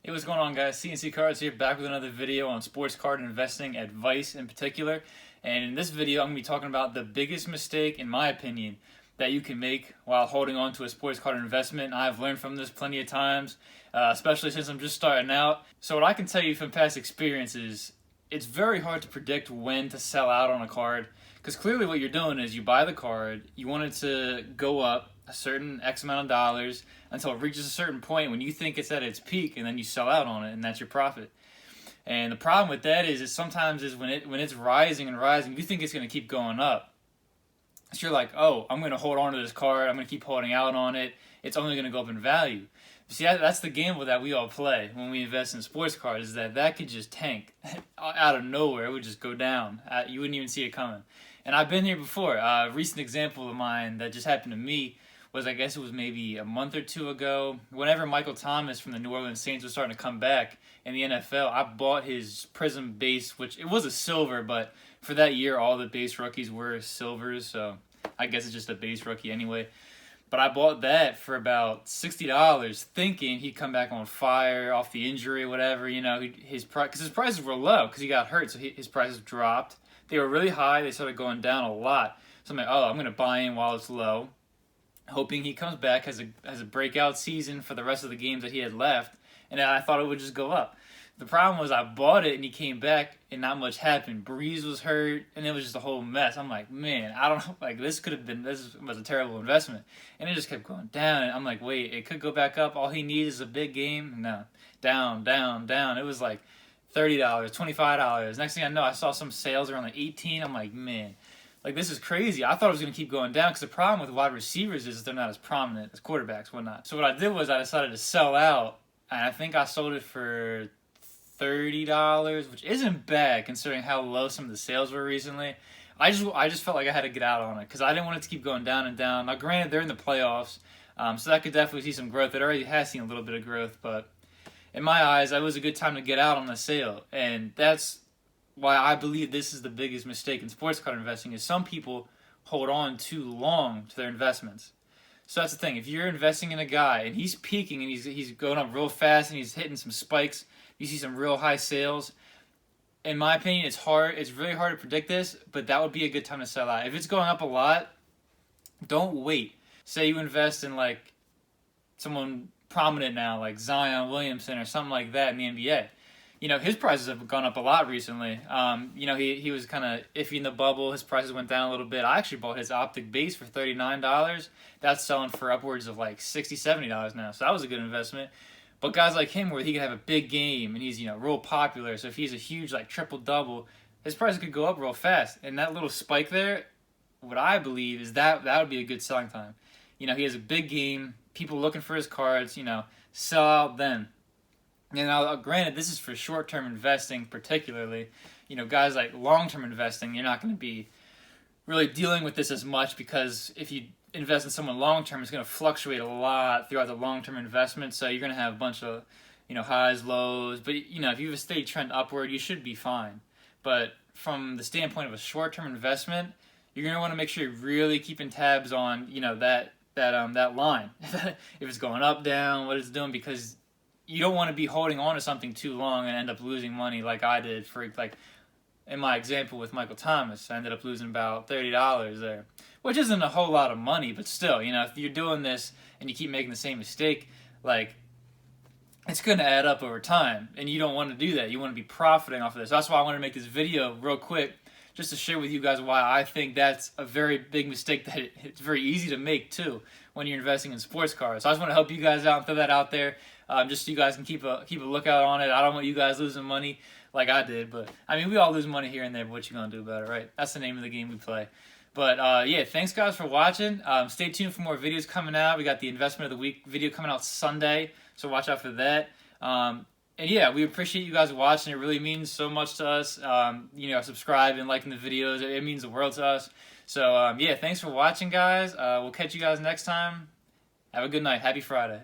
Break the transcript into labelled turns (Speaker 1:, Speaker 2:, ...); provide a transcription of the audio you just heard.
Speaker 1: Hey, what's going on, guys? CNC Cards here, back with another video on sports card investing advice in particular. And in this video, I'm going to be talking about the biggest mistake, in my opinion, that you can make while holding on to a sports card investment. I've learned from this plenty of times, especially since I'm just starting out. So what I can tell you from past experiences, it's very hard to predict when to sell out on a card. Because clearly what you're doing is you buy the card, you want it to go up a certain X amount of dollars until it reaches a certain point when you think it's at its peak, and then you sell out on it, and that's your profit. And the problem with that is sometimes when it's rising and rising, you think it's going to keep going up. So you're like, oh, I'm going to hold on to this card, I'm going to keep holding out on it, it's only going to go up in value. See, that's the gamble that we all play when we invest in sports cards, is that could just tank out of nowhere. It would just go down. You wouldn't even see it coming. And I've been here before. A recent example of mine that just happened to me was, I guess it was maybe a month or two ago, whenever Michael Thomas from the New Orleans Saints was starting to come back in the NFL. I bought his Prism base, which it was a silver, but for that year all the base rookies were silvers, so I guess it's just a base rookie anyway. But I bought that for about $60, thinking he'd come back on fire off the injury, whatever. You know, his prices were low because he got hurt, so his prices dropped. They were really high. They started going down a lot. So I'm like, oh, I'm going to buy in while it's low, hoping he comes back, has a breakout season for the rest of the games that he had left, and I thought it would just go up. The problem was I bought it and he came back and not much happened. Breeze was hurt and it was just a whole mess. I'm like, man, I don't know, like this was a terrible investment. And it just kept going down, and I'm like, wait, it could go back up. All he needs is a big game. No, down, down, down. It was like $30, $25. Next thing I know, I saw some sales around like 18. I'm like, man, like this is crazy. I thought it was going to keep going down because the problem with wide receivers is they're not as prominent as quarterbacks, whatnot. So what I did was I decided to sell out, and I think I sold it for $30, which isn't bad considering how low some of the sales were recently. I just felt like I had to get out on it because I didn't want it to keep going down and down. Now, granted, they're in the playoffs, so that could definitely see some growth. It already has seen a little bit of growth, but in my eyes, that was a good time to get out on the sale, and that's why I believe this is the biggest mistake in sports card investing. Is some people hold on too long to their investments. So that's the thing. If you're investing in a guy and he's peaking and he's going up real fast and he's hitting some spikes, you see some real high sales. In my opinion, it's really hard to predict this, but that would be a good time to sell out. If it's going up a lot, don't wait. Say you invest in like someone prominent now, like Zion Williamson or something like that in the NBA. You know, his prices have gone up a lot recently. You know, he was kind of iffy in the bubble. His prices went down a little bit. I actually bought his optic base for $39. That's selling for upwards of like $60, $70 now. So that was a good investment. But guys like him, where he can have a big game and he's, you know, real popular. So if he's a huge like triple-double, his prices could go up real fast. And that little spike there, what I believe is that would be a good selling time. You know, he has a big game. People looking for his cards, you know, sell out then. And now, granted, this is for short-term investing particularly. You know, guys like long-term investing, you're not going to be really dealing with this as much because if you invest in someone long-term, it's going to fluctuate a lot throughout the long-term investment. So you're going to have a bunch of, you know, highs, lows. But, you know, if you have a steady trend upward, you should be fine. But from the standpoint of a short-term investment, you're going to want to make sure you're really keeping tabs on, you know, that line. If it's going up, down, what it's doing, because you don't want to be holding on to something too long and end up losing money like I did for, like, in my example with Michael Thomas. I ended up losing about $30 there, which isn't a whole lot of money, but still, you know, if you're doing this and you keep making the same mistake, like, it's going to add up over time, and you don't want to do that. You want to be profiting off of this. That's why I wanted to make this video real quick, just to share with you guys why I think that's a very big mistake that it's very easy to make, too, when you're investing in sports cards. So I just want to help you guys out and throw that out there, just so you guys can keep a lookout on it. I don't want you guys losing money like I did, but, I mean, we all lose money here and there, but what you going to do about it, right? That's the name of the game we play. But, yeah, thanks, guys, for watching. Stay tuned for more videos coming out. We got the Investment of the Week video coming out Sunday, so watch out for that. And yeah, we appreciate you guys watching. It really means so much to us. You know, subscribe and liking the videos. It means the world to us. So, yeah, thanks for watching, guys. We'll catch you guys next time. Have a good night. Happy Friday.